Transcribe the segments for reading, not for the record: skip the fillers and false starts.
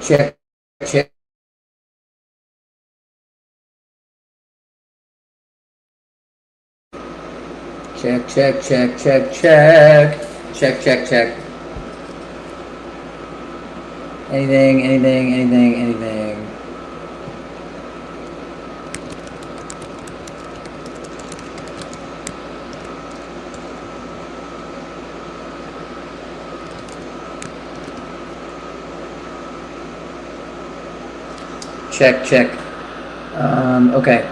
Check, check. Check, check, check, check, check. Check, check, check. Anything, anything, anything, anything. Check, check. Okay.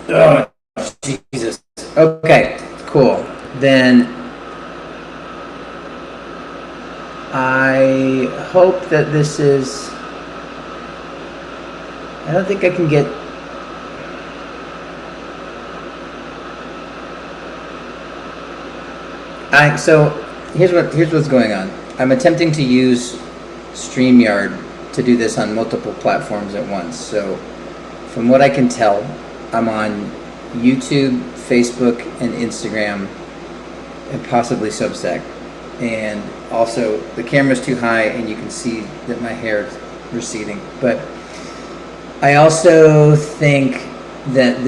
Oh, Jesus. Okay, cool. Then I hope that this is... I don't think I can get... So here's what's going on. I'm attempting to use StreamYard to do this on multiple platforms at once. So from what I can tell, I'm on YouTube, Facebook, and Instagram, and possibly Substack. And also the camera's too high and you can see that my hair is receding. But I also think that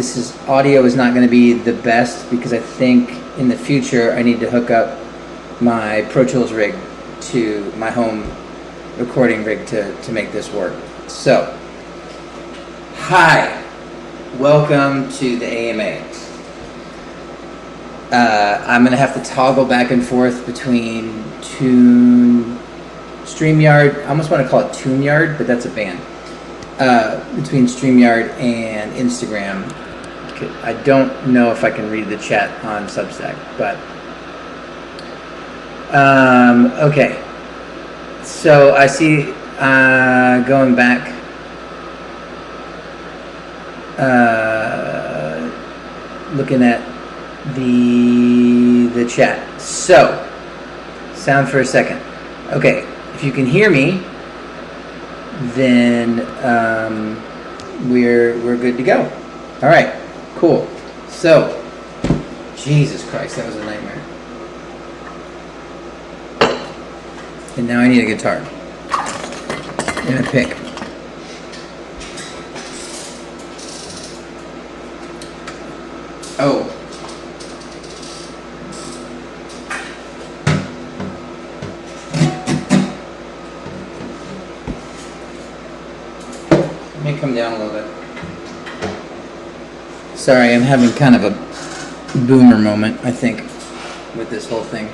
audio is not going to be the best, because I think in the future I need to hook up my Pro Tools rig to my home recording rig to make this work. So, hi, welcome to the AMA. I'm going to have to toggle back and forth between StreamYard, I almost want to call it TuneYard, but that's a band. Between StreamYard and Instagram. I don't know if I can read the chat on Substack, but okay. So I see, going back, looking at the chat. So, sound for a second. Okay, if you can hear me, then we're good to go. All right, cool. So, Jesus Christ, that was a nightmare. And now I need a guitar and a pick. Oh. Let me come down a little bit. Sorry, I'm having kind of a boomer moment, I think, with this whole thing.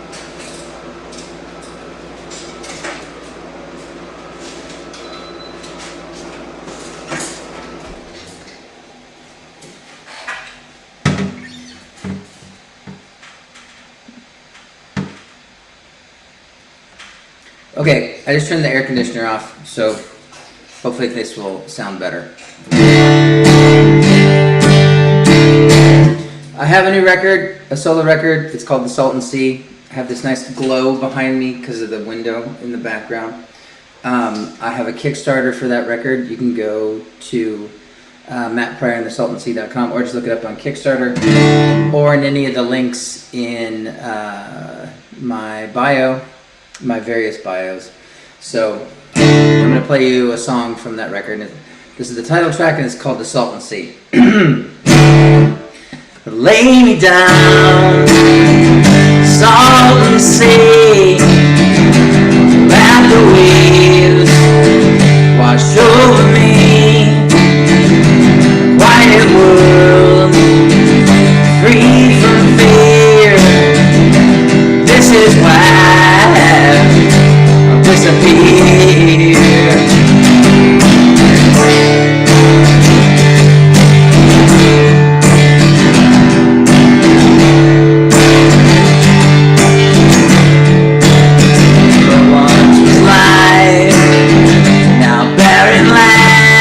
Okay, I just turned the air conditioner off, so hopefully this will sound better. I have a new record, a solo record. It's called The Salton Sea. I have this nice glow behind me because of the window in the background. I have a Kickstarter for that record. You can go to mattpryorandthesaltonsea.com or just look it up on Kickstarter or in any of the links in my bio, my various bios. So I'm going to play you a song from that record. This is the title track and it's called The Salton Sea. Lay me down, Salton Sea, let the waves wash over me. Quiet world, free from fear. This is why I'll disappear. Once was life, now barren land.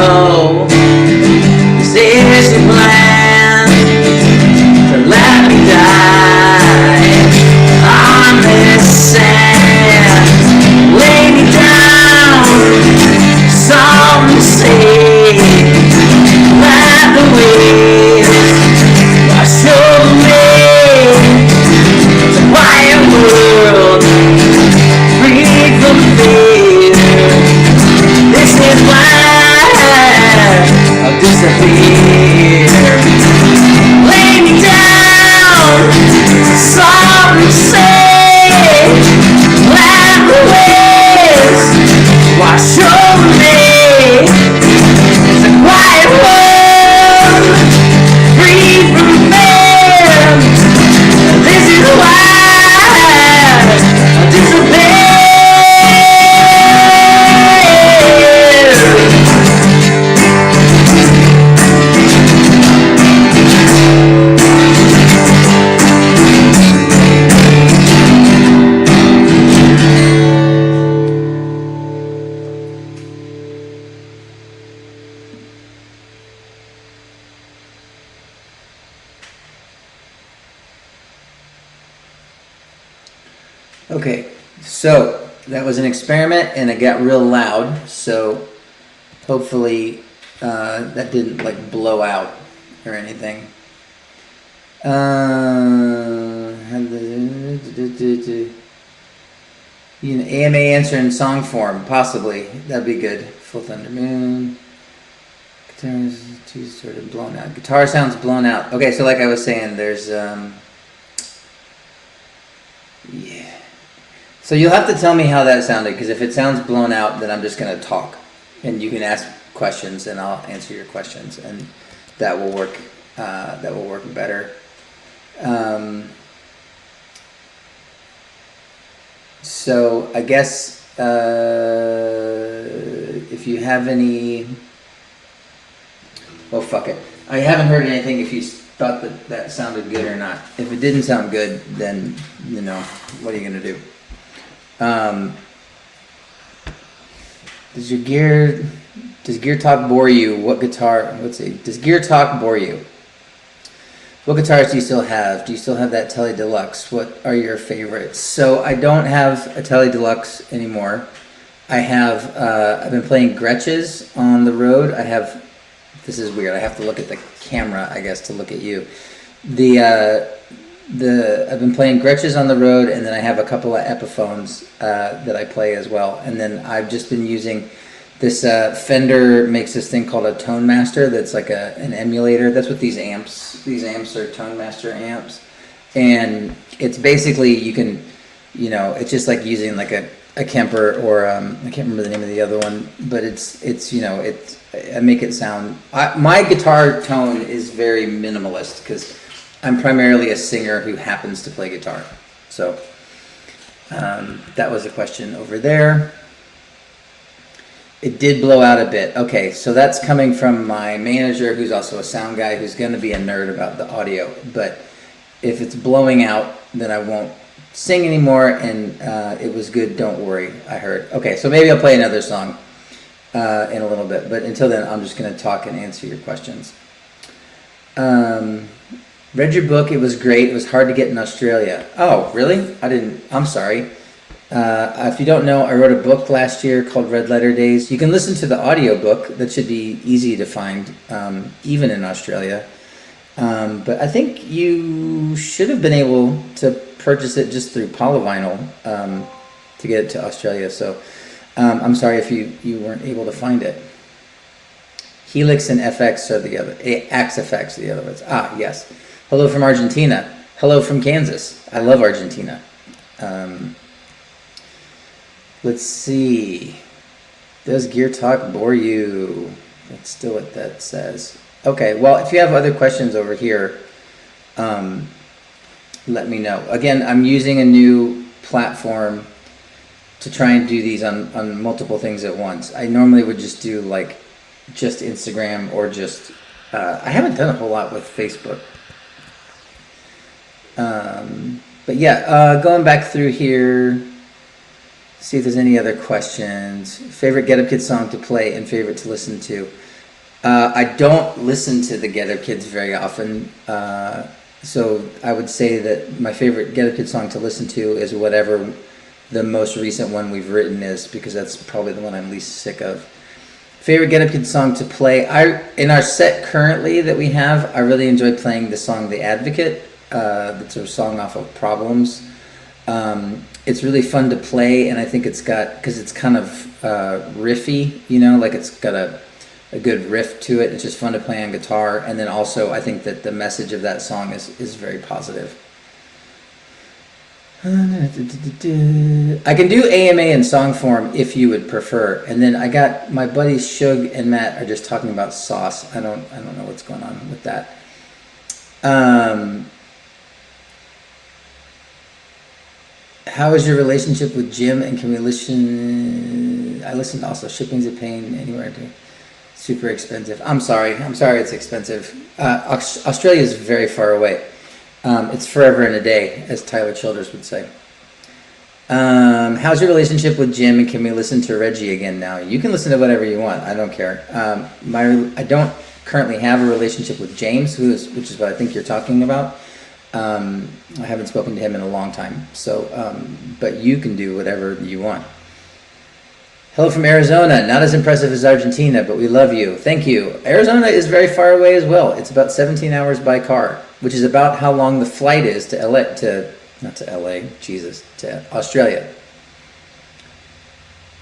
know this is your plan to let me die on this sand. Lay me down, some say, let the waves wash over me. It's a quiet world, free from fear. This is where I'll disappear. Lay me down, some say, let the waves wash over me. It's a quiet world, free from fear. This is why I disappear. Okay, so that was an experiment and it got real loud, so hopefully that didn't like blow out or anything. You know, AMA answer in song form, possibly. That'd be good. Full Thunder Moon. Guitar too sort of blown out. Guitar sounds blown out. Okay, so like I was saying, there's yeah. So you'll have to tell me how that sounded, because if it sounds blown out, then I'm just going to talk. And you can ask questions, and I'll answer your questions, and that will work. That will work better. So I guess if you have any, well, fuck it. I haven't heard anything. If you thought that that sounded good or not. If it didn't sound good, then you know what are you going to do? Does Gear Talk bore you? What guitar? Let's see. Does Gear Talk bore you? What guitars do you still have? Do you still have that Tele Deluxe? What are your favorites? So I don't have a Tele Deluxe anymore. I have. I've been playing Gretsch's on the road. I have. This is weird. I have to look at the camera, I guess, to look at you. I've been playing Gretsch's on the road, and then I have a couple of Epiphones that I play as well. And then I've just been using this Fender makes this thing called a Tone Master. That's like an emulator. That's what these amps are, Tone Master amps. And it's basically you can, you know, it's just like using like a Kemper or I can't remember the name of the other one, but it's you know I make it sound. My guitar tone is very minimalist because I'm primarily a singer who happens to play guitar. So that was a question over there. It did blow out a bit. Okay, so that's coming from my manager, who's also a sound guy, who's going to be a nerd about the audio. But if it's blowing out, then I won't sing anymore, and it was good, don't worry, I heard. Okay, so maybe I'll play another song in a little bit, but until then, I'm just going to talk and answer your questions. Read your book, it was great. It was hard to get in Australia. Oh, really? I'm sorry. If you don't know, I wrote a book last year called Red Letter Days. You can listen to the audiobook. That should be easy to find, even in Australia. But I think you should have been able to purchase it just through Polyvinyl to get it to Australia. So I'm sorry if you weren't able to find it. Helix and FX are the other. AXFX are the other ones. Ah, yes. Hello from Argentina. Hello from Kansas. I love Argentina. Let's see. Does Gear Talk bore you? That's still what that says. Okay, well, if you have other questions over here, let me know. Again, I'm using a new platform to try and do these on multiple things at once. I normally would just do like just Instagram or just, I haven't done a whole lot with Facebook. But yeah, going back through here, see if there's any other questions. Favorite Get Up Kid song to play and favorite to listen to. I don't listen to the Get Up Kids very often, so I would say that my favorite Get Up Kids song to listen to is whatever the most recent one we've written is, because that's probably the one I'm least sick of. Favorite Get Up Kids song to play? In our set currently that we have, I really enjoy playing the song "The Advocate." That's a song off of Problems. It's really fun to play, and I think because it's kind of riffy, like it's got a good riff to it. It's just fun to play on guitar, and then also I think that the message of that song is very positive. I can do AMA in song form if you would prefer. And then I got my buddies Shug and Matt are just talking about sauce. I don't know what's going on with that. How is your relationship with Jim, and can we listen? I listened also. Shipping's a pain anywhere. Super expensive. I'm sorry it's expensive. Australia is very far away. It's forever and a day, as Tyler Childers would say. How's your relationship with Jim, and can we listen to Reggie again now? You can listen to whatever you want. I don't care. I don't currently have a relationship with James, which is what I think you're talking about. I haven't spoken to him in a long time. So, but you can do whatever you want. Hello from Arizona. Not as impressive as Argentina, but we love you. Thank you. Arizona is very far away as well. It's about 17 hours by car, which is about how long the flight is to Australia.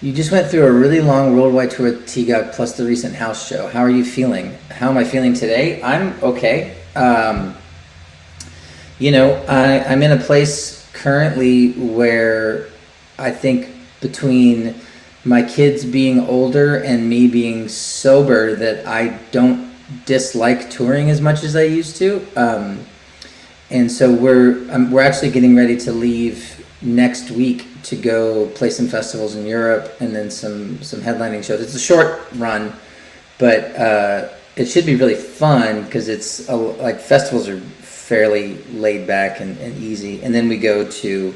You just went through a really long worldwide tour with TGOG plus the recent house show. How are you feeling? How am I feeling today? I'm okay. I'm in a place currently where I think between my kids being older and me being sober that I don't dislike touring as much as I used to. And so we're actually getting ready to leave next week to go play some festivals in Europe and then some headlining shows. It's a short run, but it should be really fun because it's like festivals are fairly laid back and easy. And then we go to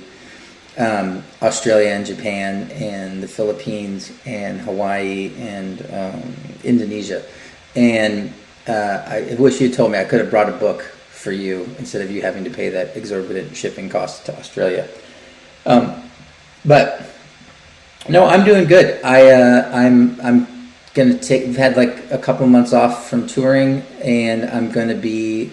Australia and Japan and the Philippines and Hawaii and Indonesia. And I wish you told me I could have brought a book for you instead of you having to pay that exorbitant shipping cost to Australia. But no, I'm doing good. I'm gonna we've had like a couple months off from touring, and I'm gonna be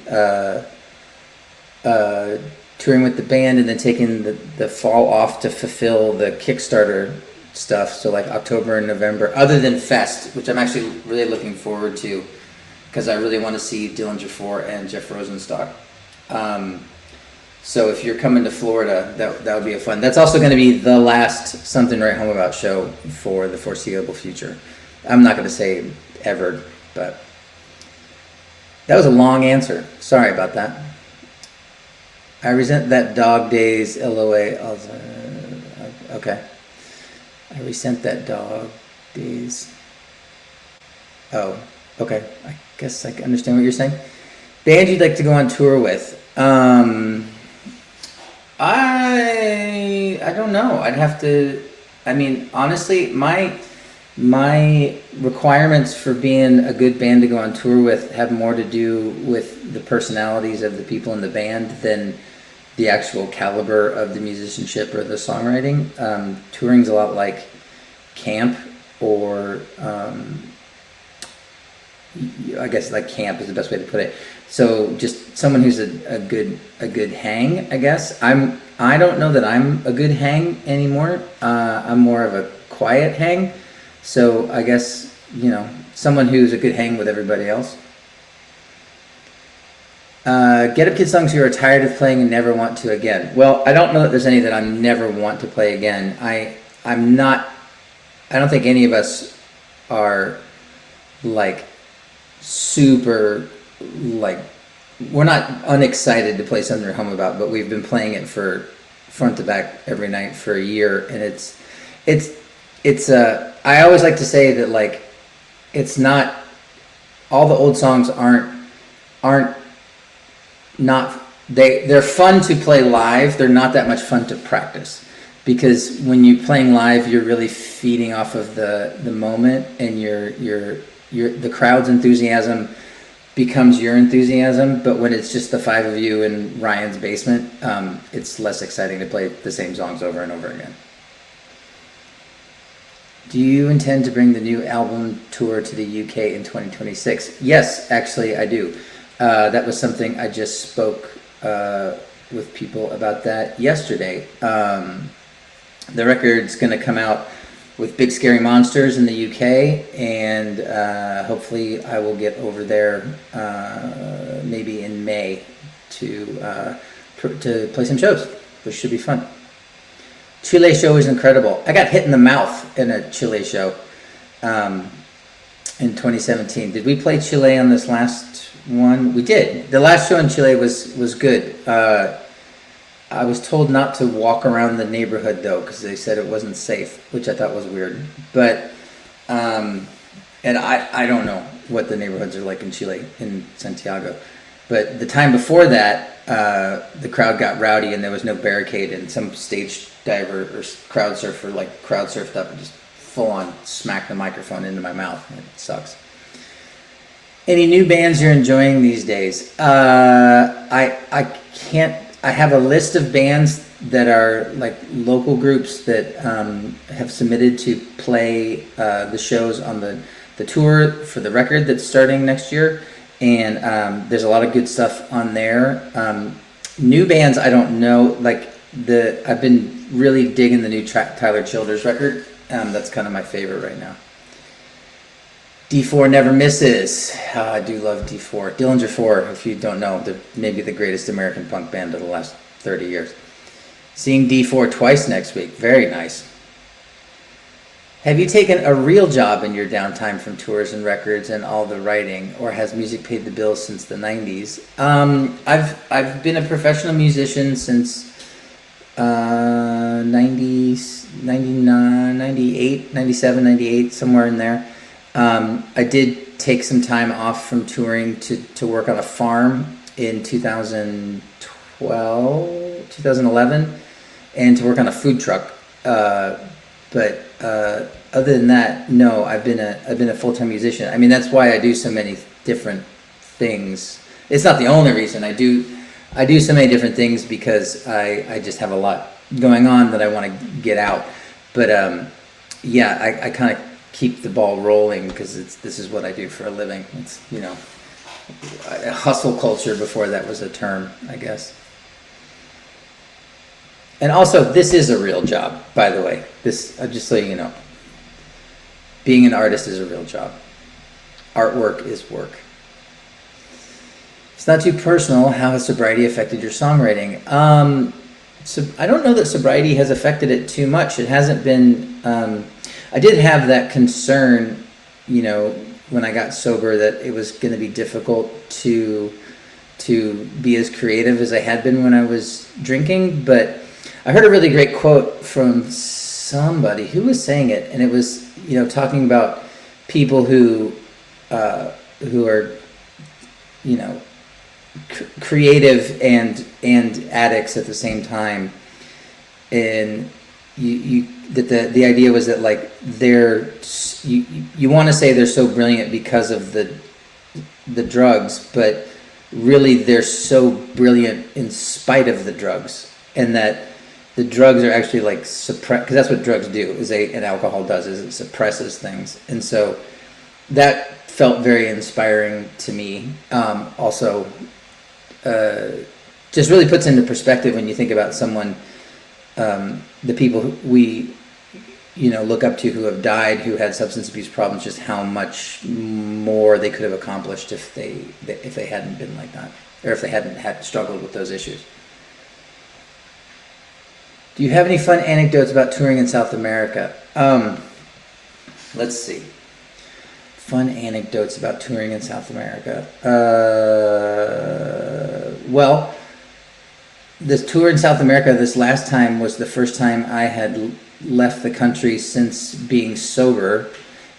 touring with the band and then taking the fall off to fulfill the Kickstarter stuff. So like October and November, other than Fest, which I'm actually really looking forward to because I really want to see Dillinger 4 and Jeff Rosenstock. So if you're coming to Florida, that would be a fun. That's also going to be the last Something to Write Home About show for the foreseeable future. I'm not going to say ever, but that was a long answer. Sorry about that. I resent that dog days, LOA. Okay. I resent that dog days. Oh, okay. I guess I understand what you're saying. Band you'd like to go on tour with? I don't know. I'd have to. I mean, honestly, my requirements for being a good band to go on tour with have more to do with the personalities of the people in the band than the actual caliber of the musicianship or the songwriting. Touring's a lot like camp, or I guess like camp is the best way to put it. So just someone who's a good hang, I guess. I don't know that I'm a good hang anymore. I'm more of a quiet hang. So I guess, someone who's a good hang with everybody else. Get Up Kid songs you are tired of playing and never want to again. Well, I don't know that there's any that I never want to play again. I don't think any of us are like super, like, we're not unexcited to play Something to Write Home About, but we've been playing it for front to back every night for a year, and it's I always like to say that, like, it's not, all the old songs they're fun to play live. They're not that much fun to practice, because when you're playing live, you're really feeding off of the moment, and you're the crowd's enthusiasm becomes your enthusiasm, but when it's just the five of you in Ryan's basement, it's less exciting to play the same songs over and over again. Do you intend to bring the new album tour to the UK in 2026? Yes, actually I do. That was something I just spoke with people about that yesterday. The record's going to come out with Big Scary Monsters in the UK, and hopefully I will get over there maybe in May to play some shows, which should be fun. Chile show is incredible. I got hit in the mouth in a Chile show in 2017. Did we play Chile on this last one? We did. The last show in Chile was good. I was told not to walk around the neighborhood though, because they said it wasn't safe, which I thought was weird. But and I don't know what the neighborhoods are like in Chile, in Santiago. But the time before that, the crowd got rowdy and there was no barricade, and some stage diver or crowd surfer crowd surfed up and just full on smacked the microphone into my mouth. It sucks. Any new bands you're enjoying these days? I can't. I have a list of bands that are like local groups that have submitted to play the shows on the tour for the record that's starting next year, and there's a lot of good stuff on there. New bands I don't know. I've been really digging the new Tyler Childers record. That's kind of my favorite right now. D4 never misses. I do love D4. Dillinger 4, if you don't know, they're maybe the greatest American punk band of the last 30 years. Seeing D4 twice next week. Very nice. Have you taken a real job in your downtime from tours and records and all the writing, or has music paid the bills since the 90s? I've been a professional musician since 99, 98, 97, 98, somewhere in there. I did take some time off from touring to work on a farm in 2011, and to work on a food truck. But other than that, no, I've been a full-time musician. I mean, that's why I do so many different things. It's not the only reason I do so many different things, because I just have a lot going on that I want to get out. But yeah, I kind of keep the ball rolling because this is what I do for a living. It's, hustle culture before that was a term, I guess. And also, this is a real job, by the way. This, just so you know, being an artist is a real job. Artwork is work. It's not too personal. How has sobriety affected your songwriting? So I don't know that sobriety has affected it too much. It hasn't been. I did have that concern, when I got sober, that it was going to be difficult to be as creative as I had been when I was drinking. But I heard a really great quote from somebody who was saying it, and it was, talking about people who are, creative and addicts at the same time, and the idea was that you want to say they're so brilliant because of the drugs, but really they're so brilliant in spite of the drugs, and that the drugs are actually suppress, because that's what drugs do, and alcohol does, is it suppresses things. And so that felt very inspiring to me. Also, just really puts into perspective when you think about someone, the people we look up to who have died, who had substance abuse problems, just how much more they could have accomplished if they hadn't been like that, or if they hadn't had struggled with those issues. Do you have any fun anecdotes about touring in South America? Let's see. Fun anecdotes about touring in South America. Well, this tour in South America this last time was the first time I had left the country since being sober,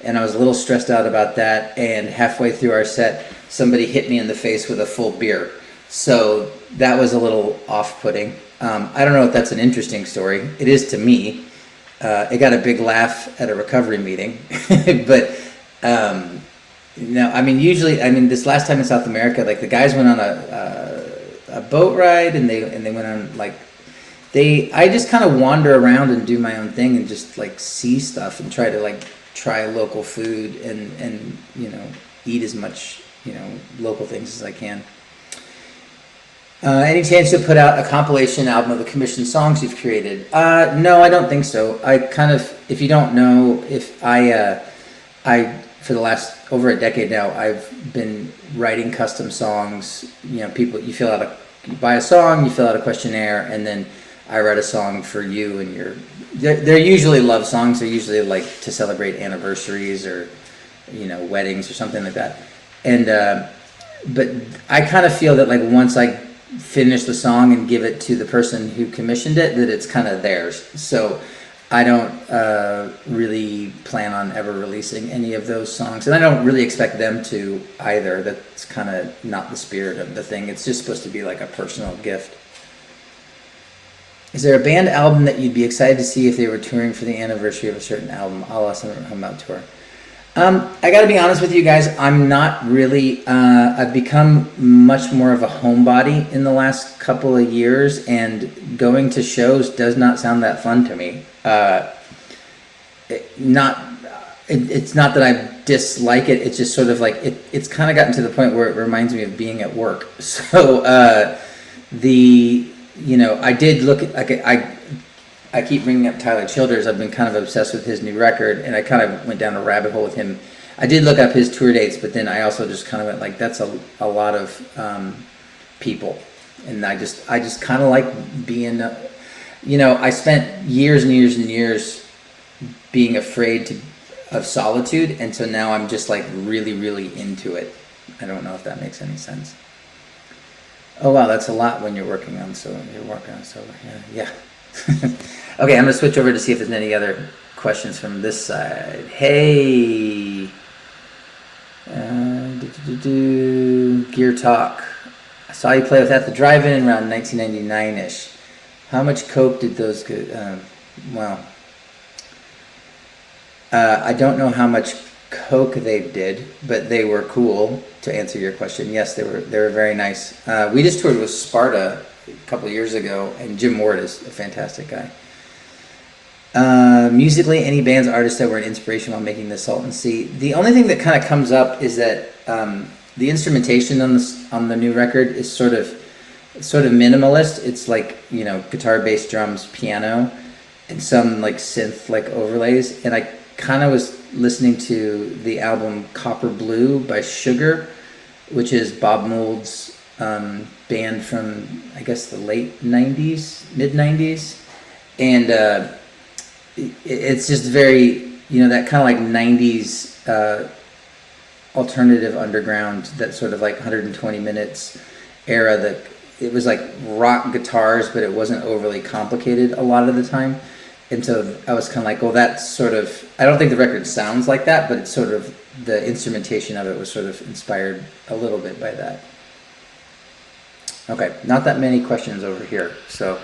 and I was a little stressed out about that, and halfway through our set, somebody hit me in the face with a full beer. So that was a little off-putting. I don't know if that's an interesting story. It is to me. It got a big laugh at a recovery meeting, but No, I mean usually, I mean this last time in South America, like the guys went on a boat ride, and they went on like I just kind of wander around and do my own thing and just like see stuff and try to like try local food and you know eat as much you know local things as I can. Any chance to put out a compilation album of the commissioned songs you've created? No, I don't think so. I kind of, if you don't know, if I for the last over a decade now, I've been writing custom songs. You know, people, you buy a song, you fill out a questionnaire, and then I write a song for you and they're usually love songs. They're usually like to celebrate anniversaries or, you know, weddings or something like that. And, but I kind of feel that like once I finish the song and give it to the person who commissioned it, that it's kind of theirs. So I don't really plan on ever releasing any of those songs, and I don't really expect them to either. That's kind of not the spirit of the thing. It's just supposed to be like a personal gift. Is there a band album that you'd be excited to see if they were touring for the anniversary of a certain album, a la Summer Home Out Tour? I got to be honest with you guys. I'm not really. I've become much more of a homebody in the last couple of years, and going to shows does not sound that fun to me. It's not that I dislike it. It's just sort of like it's kind of gotten to the point where it reminds me of being at work. So you know, I did look at I keep bringing up Tyler Childers. I've been kind of obsessed with his new record, and I kind of went down a rabbit hole with him. I did look up his tour dates, but then I also just kind of went like, that's a lot of people, and I just kind of like being, you know, I spent years and years and years being afraid of solitude, and so now I'm just like really, really into it. I don't know if that makes any sense. Oh wow, that's a lot when you're working on solo. Yeah. Okay, I'm gonna switch over to see if there's any other questions from this side. Hey, Gear Talk. I saw you play with At the Drive-In around 1999-ish. How much coke did those go? Well, I don't know how much coke they did, but they were cool. To answer your question, yes, they were very nice. We just toured with Sparta a couple of years ago, and Jim Ward is a fantastic guy. Musically, any bands, artists that were an inspiration while making the Salton Sea. The only thing that kind of comes up is that the instrumentation on the new record is sort of minimalist. It's like, you know, guitar, bass, drums, piano, and some like synth like overlays. And I kind of was listening to the album Copper Blue by Sugar, which is Bob Mould's band from, I guess, the late 90s, mid 90s. And it's just very, you know, that kind of like 90s alternative underground, that sort of like 120 minutes era, that it was like rock guitars, but it wasn't overly complicated a lot of the time. And so I was kind of like, well, that's sort of, I don't think the record sounds like that, but it's sort of, the instrumentation of it was sort of inspired a little bit by that. Okay, not that many questions over here, so.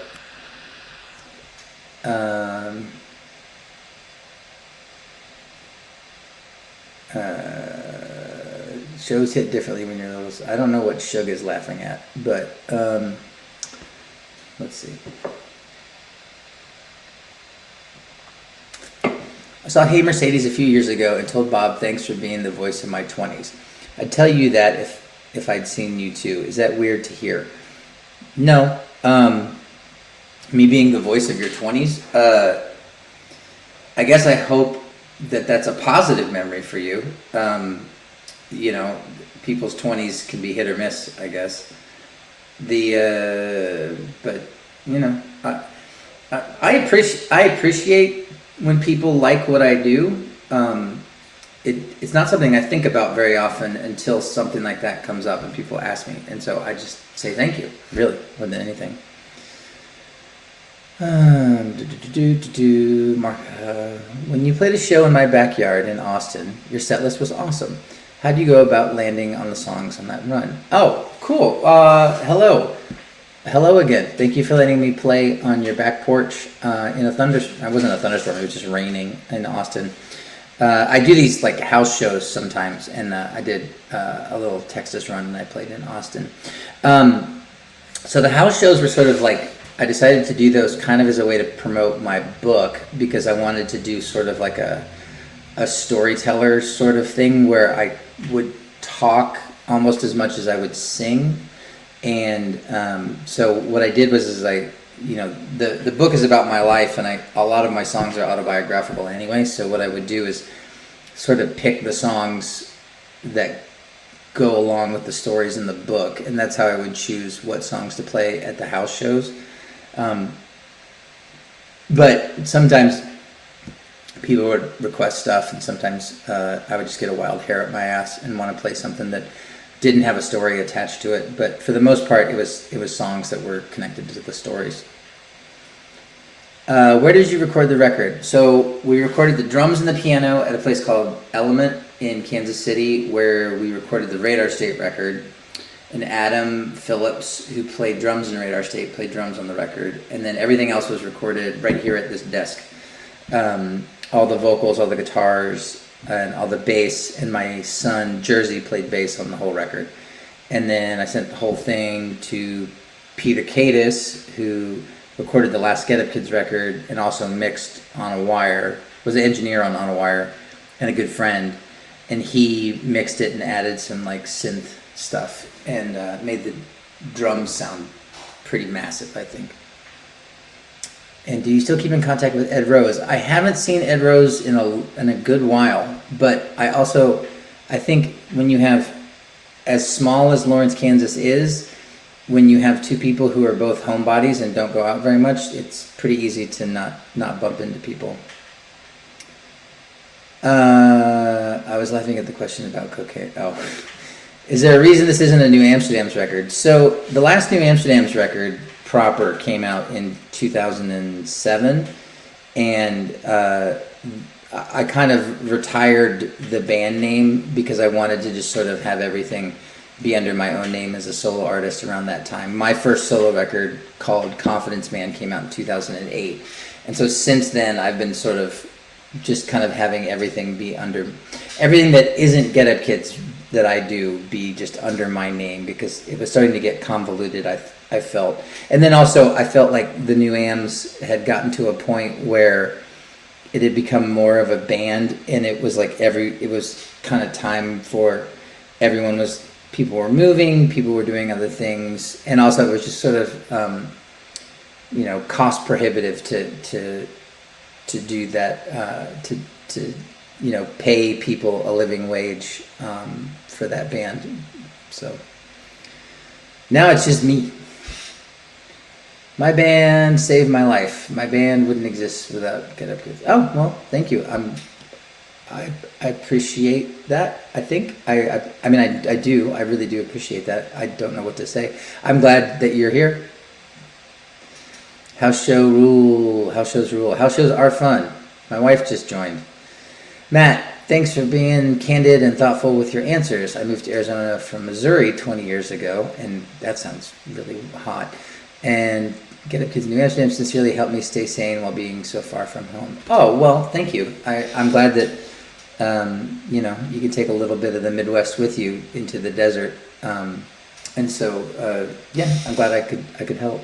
Shows hit differently when you're little. I don't know what Shug is laughing at, but let's see. I saw Hey Mercedes a few years ago and told Bob, thanks for being the voice of my 20s. I'd tell you that if I'd seen you too. Is that weird to hear? No. Me being the voice of your 20s, I guess I hope that that's a positive memory for you. You know, people's 20s can be hit or miss, I guess. But you know, I appreciate when people like what I do. It's not something I think about very often until something like that comes up and people ask me, and so I just say thank you, really, more than anything. When you played a show in my backyard in Austin, your set list was awesome. How do you go about landing on the songs on that run? Oh, cool. Hello again. Thank you for letting me play on your back porch in a thunderstorm. It wasn't a thunderstorm. It was just raining in Austin. I do these like house shows sometimes, and I did a little Texas run, and I played in Austin. So the house shows were sort of like, I decided to do those kind of as a way to promote my book, because I wanted to do sort of like a storyteller sort of thing where I would talk almost as much as I would sing. And so what I did was the book is about my life, and a lot of my songs are autobiographical anyway. So what I would do is sort of pick the songs that go along with the stories in the book, and that's how I would choose what songs to play at the house shows. But sometimes people would request stuff, and sometimes I would just get a wild hair up my ass and want to play something that didn't have a story attached to it. But for the most part, it was songs that were connected to the stories. Where did you record the record? So we recorded the drums and the piano at a place called Element in Kansas City, where we recorded the Radar State record. And Adam Phillips, who played drums in Radar State, played drums on the record. And then everything else was recorded right here at this desk. All the vocals, all the guitars, and all the bass. And my son, Jersey, played bass on the whole record. And then I sent the whole thing to Peter Cadis, who recorded the last Get Up Kids record and also mixed On a Wire, was an engineer on a Wire, and a good friend. And he mixed it and added some like synth stuff, and made the drums sound pretty massive, I think. And do you still keep in contact with Ed Rose? I haven't seen Ed Rose in a good while, but I think when you have, as small as Lawrence, Kansas is, when you have two people who are both homebodies and don't go out very much, it's pretty easy to not bump into people. I was laughing at the question about cocaine. Oh. Is there a reason this isn't a New Amsterdam's record? So the last New Amsterdam's record proper came out in 2007, and I kind of retired the band name because I wanted to just sort of have everything be under my own name as a solo artist around that time. My first solo record, called Confidence Man, came out in 2008. And so since then, I've been sort of just kind of having everything that isn't Get Up Kids that I do be just under my name, because it was starting to get convoluted, I felt. And then also I felt like the New Ams had gotten to a point where it had become more of a band, and it was like it was kind of time for people were moving, people were doing other things, and also it was just sort of cost prohibitive to do that, to pay people a living wage for that band. So now it's just me. My band saved my life. My band wouldn't exist without Get Up Kids. Oh, well, thank you. I appreciate that. I think I do. I really do appreciate that. I don't know what to say. I'm glad that you're here. House shows rule. House shows are fun. My wife just joined. Matt, thanks for being candid and thoughtful with your answers. I moved to Arizona from Missouri 20 years ago, and that sounds really hot. And Get Up Kids New Amsterdam sincerely helped me stay sane while being so far from home. Oh, well, thank you. I'm glad that you can take a little bit of the Midwest with you into the desert. And so, I'm glad I could help.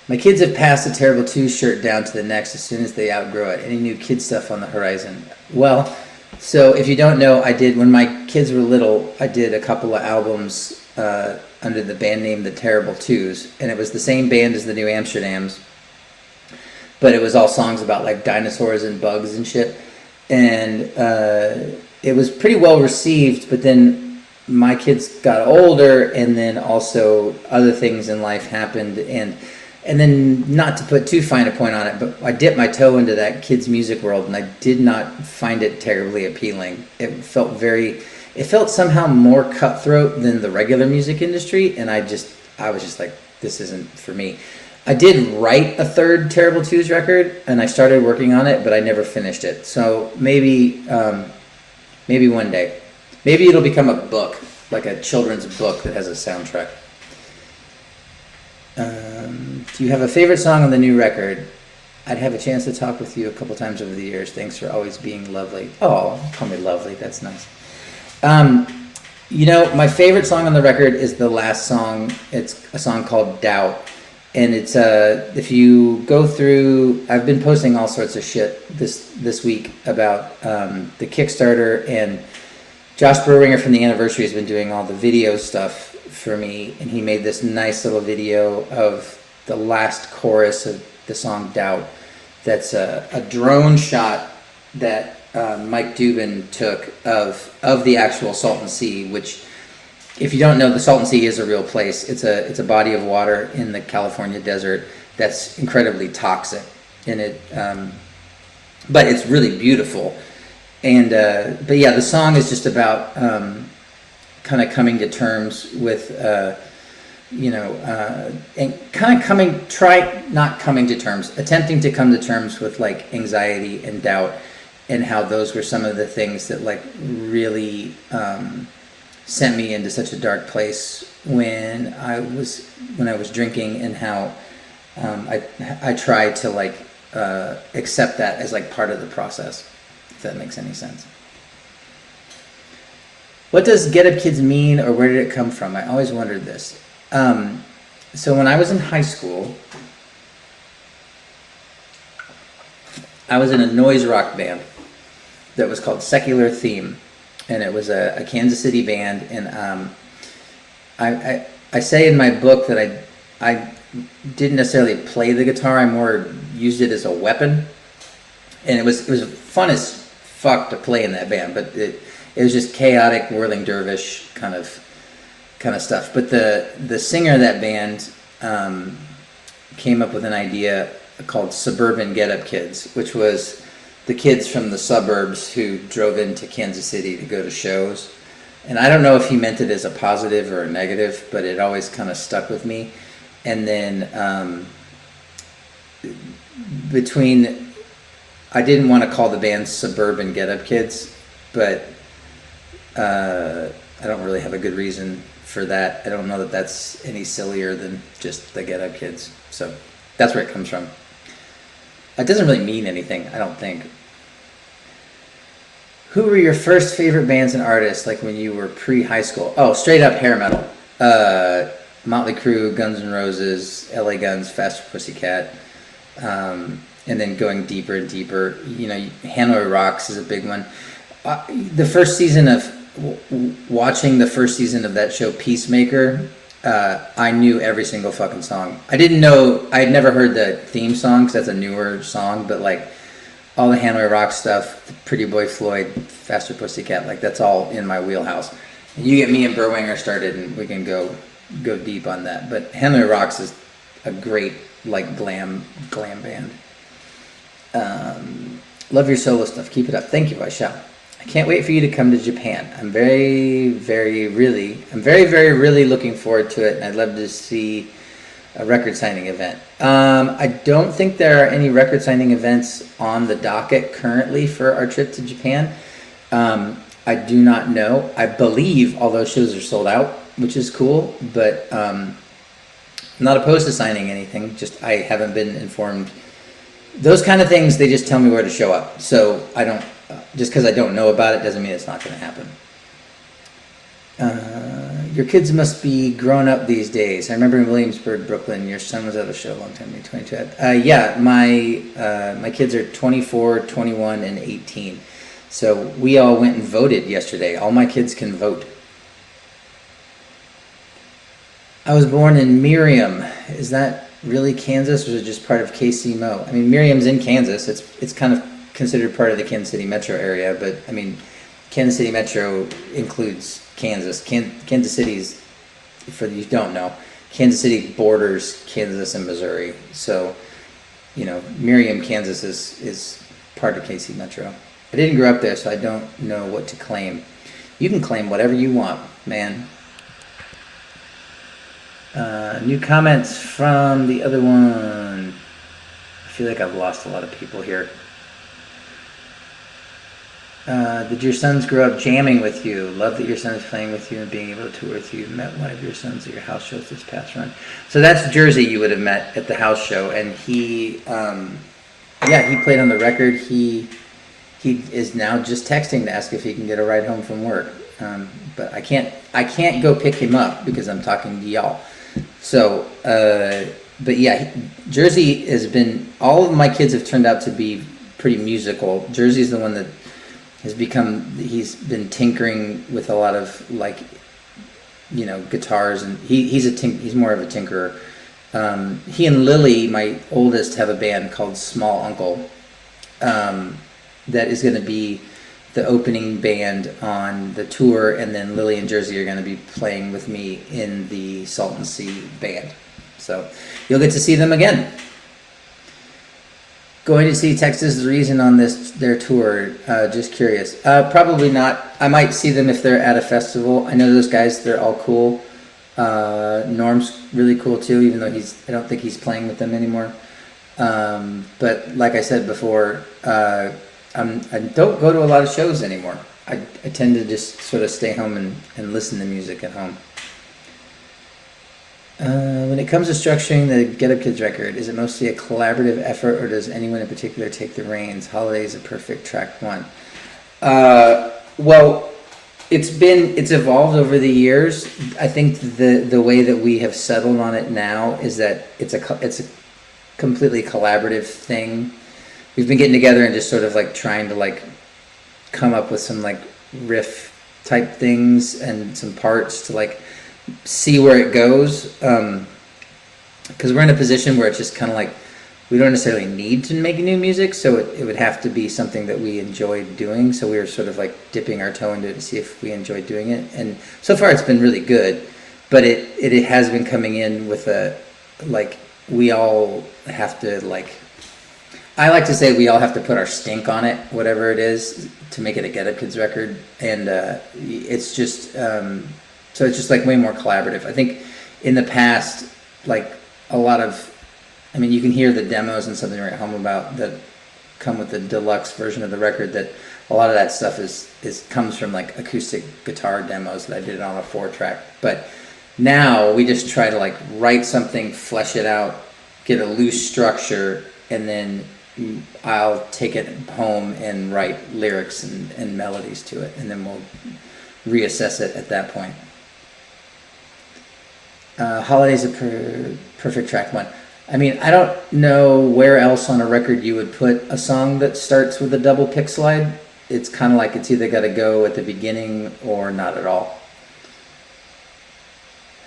My kids have passed the Terrible Twos shirt down to the next as soon as they outgrow it. Any new kid stuff on the horizon? Well, so if you don't know, when my kids were little, I did a couple of albums under the band name The Terrible Twos, and it was the same band as the New Amsterdams, but it was all songs about like dinosaurs and bugs and shit. And it was pretty well received, but then my kids got older, and then also other things in life happened, and then, not to put too fine a point on it, but I dipped my toe into that kids' music world, and I did not find it terribly appealing. It felt somehow more cutthroat than the regular music industry, and I was just like, this isn't for me. I did write a third Terrible Twos record, and I started working on it, but I never finished it. So maybe one day. Maybe it'll become a book, like a children's book that has a soundtrack. Do you have a favorite song on the new record? I'd have a chance to talk with you a couple times over the years. Thanks for always being lovely. Oh, call me lovely. That's nice. You know, my favorite song on the record is the last song. It's a song called Doubt. And it's, if you go through, I've been posting all sorts of shit this week about the Kickstarter, and Josh Berwinger from the Anniversary has been doing all the video stuff for me, and he made this nice little video of the last chorus of the song Doubt. That's a drone shot that Mike Dubin took of the actual Salton Sea, which, if you don't know, the Salton Sea is a real place. It's a body of water in the California desert that's incredibly toxic, and but it's really beautiful. And but yeah, the song is just about kind of coming to terms with and kind of not coming to terms, attempting to come to terms with like anxiety and doubt, and how those were some of the things that like really sent me into such a dark place when I was drinking, and how I tried to like accept that as like part of the process, if that makes any sense. What does Get Up Kids mean, or where did it come from? I always wondered this. So when I was in high school, I was in a noise rock band that was called Secular Theme, and it was a Kansas City band. And I say in my book that I didn't necessarily play the guitar; I more used it as a weapon. And it was fun as fuck to play in that band, but it was just chaotic, whirling dervish kind of stuff. But the singer of that band came up with an idea called Suburban Get Up Kids, which was the kids from the suburbs who drove into Kansas City to go to shows. And I don't know if he meant it as a positive or a negative, but it always kind of stuck with me. And then I didn't want to call the band Suburban Get Up Kids, but I don't really have a good reason for that. I don't know that that's any sillier than just the Get Up Kids. So that's where it comes from. It doesn't really mean anything, I don't think. Who were your first favorite bands and artists, like when you were pre-high school? Oh, straight up hair metal. Motley Crue, Guns N' Roses, LA Guns, Faster Pussycat. And then going deeper and deeper. You know, Hanoi Rocks is a big one. The first season of watching the first season of that show Peacemaker, I knew every single fucking song. I didn't know, I had never heard the theme song because that's a newer song, but like all the Hanoi Rocks stuff, the Pretty Boy Floyd, Faster Pussycat, like that's all in my wheelhouse. And you get me and Berwinger started, and we can go deep on that. But Hanoi Rocks is a great like glam band. Love your solo stuff. Keep it up. Thank you, Vaishal. I can't wait for you to come to Japan. I'm very, very, really looking forward to it, and I'd love to see a record signing event. I don't think there are any record signing events on the docket currently for our trip to Japan. I do not know. I believe all those shows are sold out, which is cool, but I'm not opposed to signing anything. Just I haven't been informed. Those kind of things, they just tell me where to show up. So I don't, just because I don't know about it doesn't mean it's not going to happen. Your kids must be grown up these days. I remember in Williamsburg, Brooklyn, your son was at a show a long time ago, 22. Yeah, my kids are 24, 21, and 18. So we all went and voted yesterday. All my kids can vote. I was born in Miriam. Is that really Kansas, or is it just part of KC Mo? I mean, Miriam's in Kansas. It's kind of considered part of the Kansas City metro area, but I mean, Kansas City metro includes Kansas. Kansas City's, for you who don't know, Kansas City borders Kansas and Missouri. So, you know, Miriam, Kansas is part of KC metro. I didn't grow up there, so I don't know what to claim. You can claim whatever you want, man. New comments from the other one. I feel like I've lost a lot of people here. Did your sons grow up jamming with you? Love that your son is playing with you and being able to tour with you. Met one of your sons at your house shows this past run. So that's Jersey you would have met at the house show, and he yeah, he played on the record. He is now just texting to ask if he can get a ride home from work. But I can't go pick him up because I'm talking to y'all. So, but yeah, Jersey has been, all of my kids have turned out to be pretty musical. Jersey's the one that has become, he's been tinkering with a lot of like, guitars, and he's more of a tinkerer. He and Lily, my oldest, have a band called Small Uncle, that is going to be the opening band on the tour, and then Lily and Jersey are going to be playing with me in the Salton Sea band. So you'll get to see them again. Going to see Texas Reason on their tour? Just curious. Probably not. I might see them if they're at a festival. I know those guys; they're all cool. Norm's really cool too, even though I don't think he's playing with them anymore. But like I said before, I don't go to a lot of shows anymore. I tend to just sort of stay home and listen to music at home. When it comes to structuring the Get Up Kids record, is it mostly a collaborative effort, or does anyone in particular take the reins? Holiday is a perfect track one. Well, it's evolved over the years. I think the way that we have settled on it now is that it's a completely collaborative thing. We've been getting together and just sort of like trying to like come up with some like riff type things and some parts to like see where it goes, because we're in a position where it's just kind of like we don't necessarily need to make new music, so it would have to be something that we enjoy doing. So we were sort of like dipping our toe into it to see if we enjoy doing it, and so far it's been really good. But it has been coming in with a like, we all have to like, I like to say we all have to put our stink on it, whatever it is, to make it a Get Up Kids record, and it's just so it's just like way more collaborative. I think in the past, like a lot of, I mean, you can hear the demos and something right home about that come with the deluxe version of the record, that a lot of that stuff comes from like acoustic guitar demos that I did on a 4-track. But now we just try to like write something, flesh it out, get a loose structure, and then I'll take it home and write lyrics and melodies to it, and then we'll reassess it at that point. Holiday's a perfect track one. I mean, I don't know where else on a record you would put a song that starts with a double pick slide. It's kind of like it's either got to go at the beginning or not at all.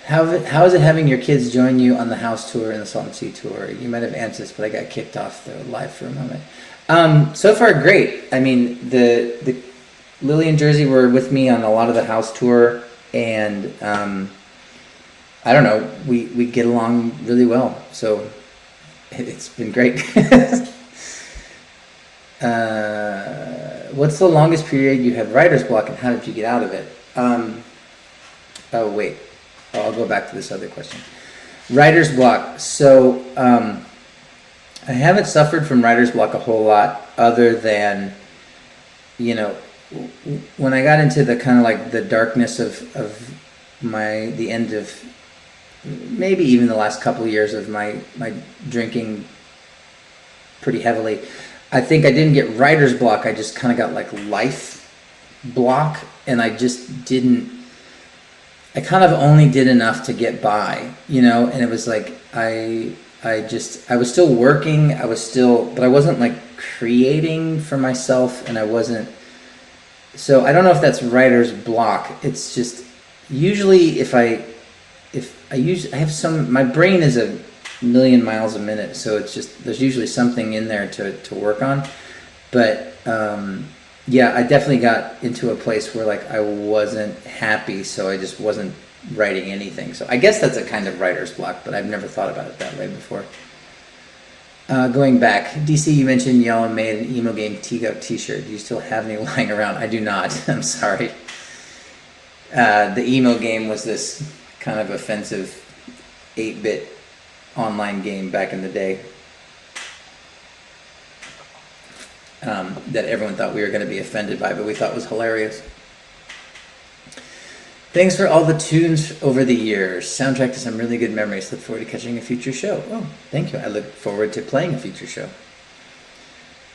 How is it having your kids join you on the house tour and the Salton Sea tour? You might have answered this, but I got kicked off the live for a moment. So far, great. I mean, the Lily and Jersey were with me on a lot of the house tour, and I don't know, we get along really well, so it's been great. What's the longest period you had writer's block, and how did you get out of it? Oh, wait. I'll go back to this other question. Writer's block. So I haven't suffered from writer's block a whole lot, other than, when I got into the kind of like the darkness of the end of maybe even the last couple of years of my drinking pretty heavily. I think I didn't get writer's block. I just kind of got like life block, and I just didn't. I kind of only did enough to get by, and it was like I was still working. But I wasn't like creating for myself, and I wasn't. So I don't know if that's writer's block. It's just usually my brain is a million miles a minute, so it's just, there's usually something in there to work on. But yeah, I definitely got into a place where like I wasn't happy, so I just wasn't writing anything. So I guess that's a kind of writer's block, but I've never thought about it that way before. Going back, DC, you mentioned y'all made an emo game T-Go t-shirt. Do you still have any lying around? I do not. I'm sorry. The emo game was this kind of offensive 8-bit online game back in the day, that everyone thought we were going to be offended by, but we thought was hilarious. Thanks for all the tunes over the years. Soundtrack to some really good memories. Look forward to catching a future show. Oh, thank you. I look forward to playing a future show.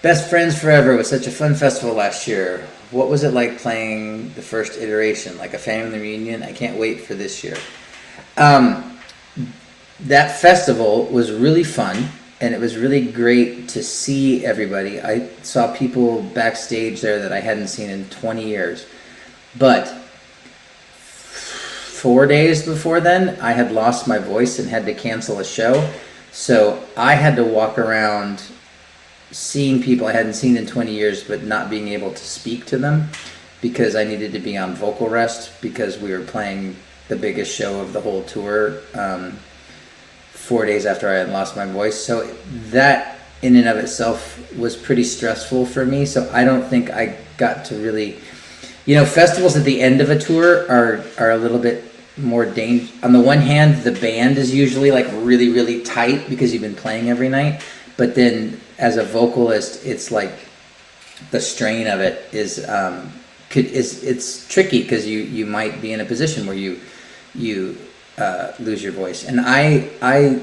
Best Friends Forever was such a fun festival last year. What was it like playing the first iteration? Like a family reunion? I can't wait for this year. That festival was really fun, and it was really great to see everybody. I saw people backstage there that I hadn't seen in 20 years. But 4 days before then, I had lost my voice and had to cancel a show. So I had to walk around seeing people I hadn't seen in 20 years, but not being able to speak to them because I needed to be on vocal rest because we were playing the biggest show of the whole tour 4 days after I had lost my voice. So that in and of itself was pretty stressful for me. So I don't think I got to really, festivals at the end of a tour are a little bit more dangerous. On the one hand, the band is usually like really, really tight because you've been playing every night. But then as a vocalist, it's like the strain of it is it's tricky because you might be in a position where you lose your voice. And I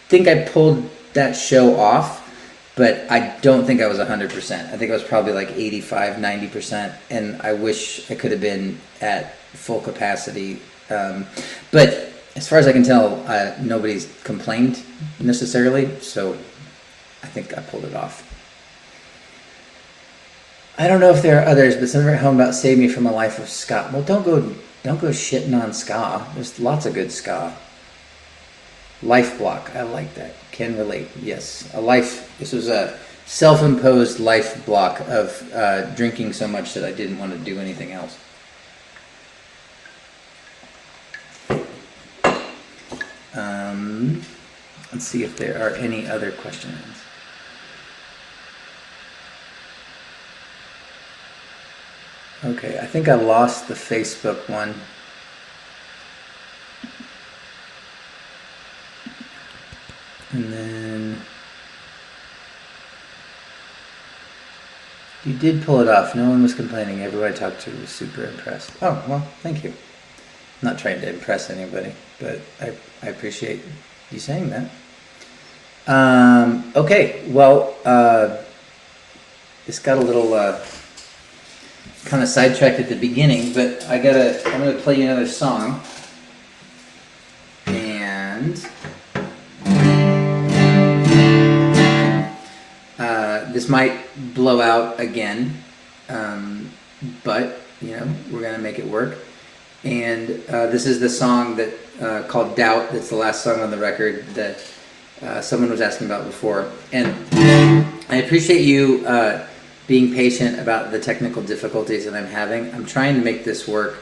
think I pulled that show off, but I don't think I was 100%. I think I was probably like 85, 90%, and I wish I could have been at full capacity. But as far as I can tell, nobody's complained necessarily, so I think I pulled it off. I don't know if there are others, but somewhere at home about Save Me from a Life of Ska. Well, don't go shitting on ska. There's lots of good ska. Life block. I like that. Can relate. Yes. This was a self-imposed life block of drinking so much that I didn't want to do anything else. Let's see if there are any other questions. Okay, I think I lost the Facebook one. And then you did pull it off. No one was complaining. Everybody I talked to was super impressed. Oh, well, thank you. I'm not trying to impress anybody, but I appreciate you saying that. Okay, well, this got a little kind of sidetracked at the beginning, but I'm gonna play you another song, and this might blow out again, but we're gonna make it work. And this is the song that called Doubt. That's the last song on the record that someone was asking about before. And I appreciate you being patient about the technical difficulties that I'm having. I'm trying to make this work.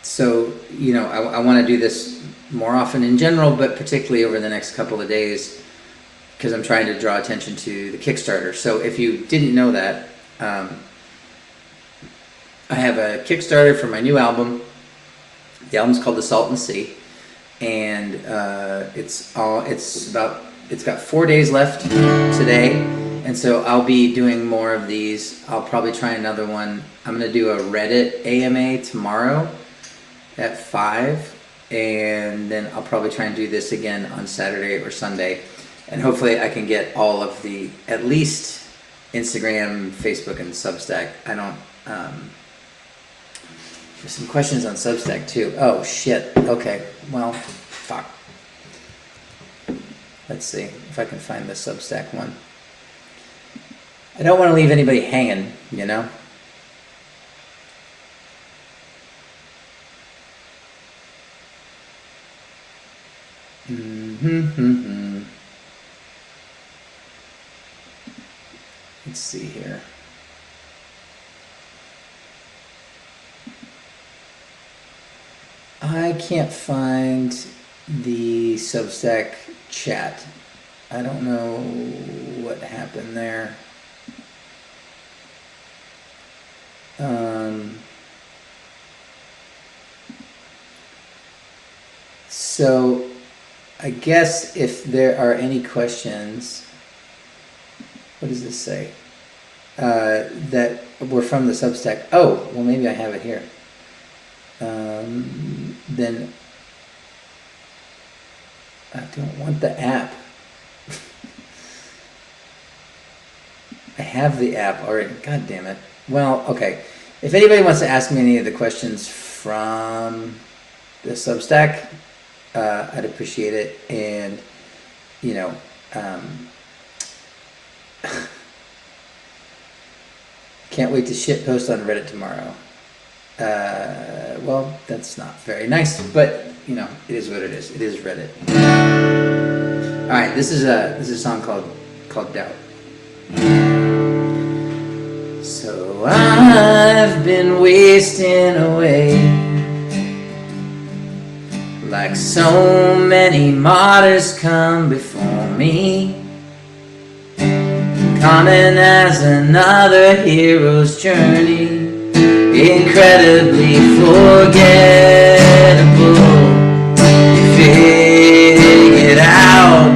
So, I want to do this more often in general, but particularly over the next couple of days, because I'm trying to draw attention to the Kickstarter. So if you didn't know that, I have a Kickstarter for my new album. The album's called The Salton Sea, and it's got 4 days left today, and so I'll be doing more of these. I'll probably try another one. I'm gonna do a Reddit AMA tomorrow at 5, and then I'll probably try and do this again on Saturday or Sunday, and hopefully I can get all of the, at least Instagram, Facebook, and Substack. There's some questions on Substack too. Oh shit. Okay. Well, fuck. Let's see if I can find the Substack one. I don't want to leave anybody hanging, Let's see here. I can't find the Substack chat. I don't know what happened there. So I guess if there are any questions, what does this say? That were from the Substack. Oh, well, maybe I have it here. Then I don't want the app. have the app already. God damn it. Well, okay. If anybody wants to ask me any of the questions from the Substack, I'd appreciate it. And, you know, can't wait to shit post on Reddit tomorrow. Well, that's not very nice, but you know, it is what it is. It is Reddit. All right, this is a song called Doubt. So I've been wasting away like so many martyrs come before me, coming as another hero's journey, incredibly forgettable. You figured out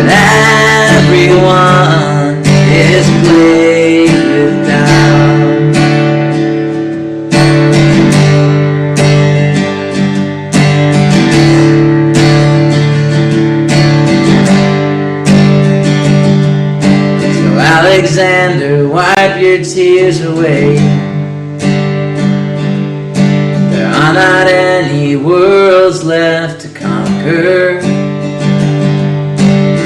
that everyone is plagued with doubt. So Alexander, wipe your tears away. There are not any worlds left to conquer.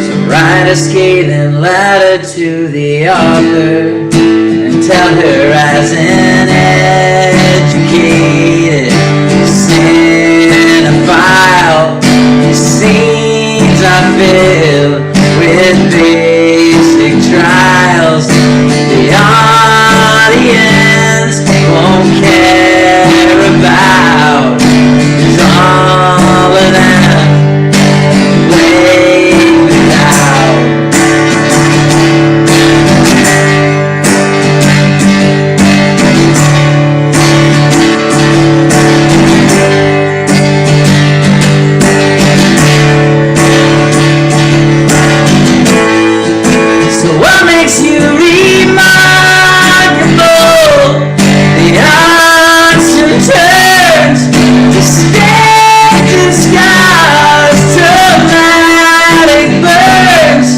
So write a scathing letter to the author and tell her, as an educated cinephile, these scenes are filled with basic trials. The audience won't care about is all of them laid without. So what makes you remarkable? The odds and turns, distinct scars, traumatic burns,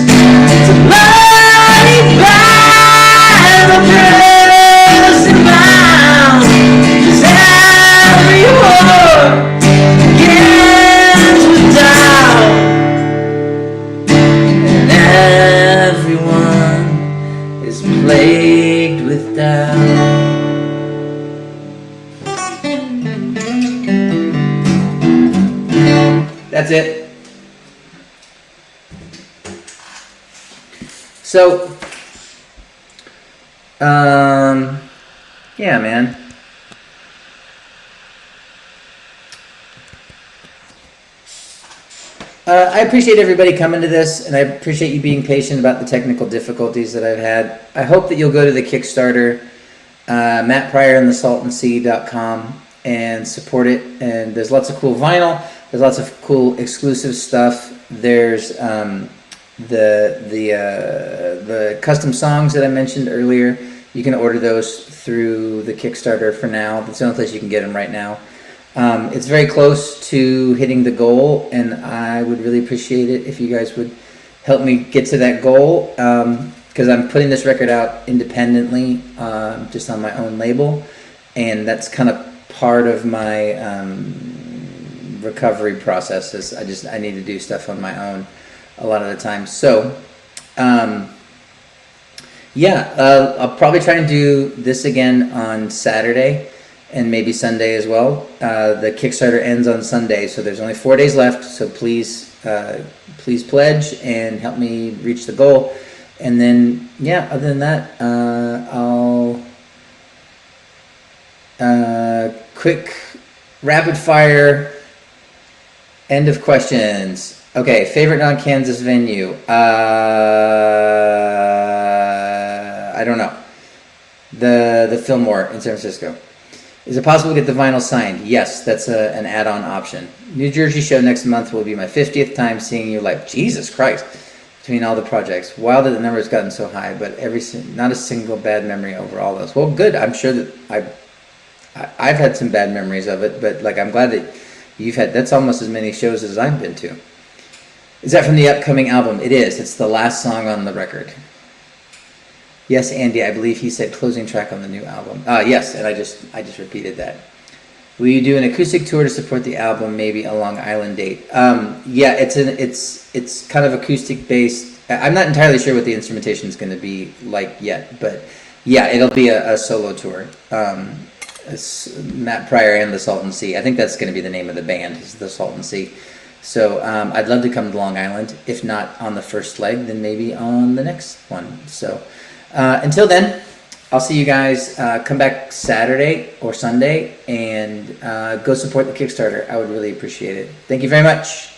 to bloody battle pressed and bound. 'Cause every war begins with doubt, and everyone is plagued with doubt. That's it. So, yeah, man. I appreciate everybody coming to this, and I appreciate you being patient about the technical difficulties that I've had. I hope that you'll go to the Kickstarter, Matt Pryor and the saltandseed.com, and support it. And there's lots of cool vinyl. There's lots of cool exclusive stuff. There's the custom songs that I mentioned earlier. You can order those through the Kickstarter for now. That's the only place you can get them right now. It's very close to hitting the goal, and I would really appreciate it if you guys would help me get to that goal, because I'm putting this record out independently, just on my own label, and that's kind of part of my recovery process. Is I need to do stuff on my own a lot of the time. So I'll probably try and do this again on Saturday and maybe Sunday as well. The Kickstarter ends on Sunday, so there's only 4 days left. So please pledge and help me reach the goal. And then, yeah, other than that, I'll quick rapid fire end of questions. Okay, favorite non-Kansas venue? I don't know. The Fillmore in San Francisco. Is it possible to get the vinyl signed? Yes, that's an add-on option. New Jersey show next month will be my 50th time seeing you live. Jesus Christ. Between all the projects. Wild that the number has gotten so high, but not a single bad memory over all those. Well, good. I'm sure that I've had some bad memories of it, but like I'm glad that you've had. That's almost as many shows as I've been to. Is that from the upcoming album? It is. It's the last song on the record. Yes, Andy, I believe he said closing track on the new album. Yes, and I just repeated that. Will you do an acoustic tour to support the album, maybe a Long Island date? Yeah, it's kind of acoustic based. I'm not entirely sure what the instrumentation is going to be like yet, but yeah, it'll be a solo tour. Matt Pryor and the Salton Sea. I think that's going to be the name of the band, is the Salton Sea. So I'd love to come to Long Island. If not on the first leg, then maybe on the next one. So until then, I'll see you guys. Come back Saturday or Sunday and go support the Kickstarter. I would really appreciate it. Thank you very much.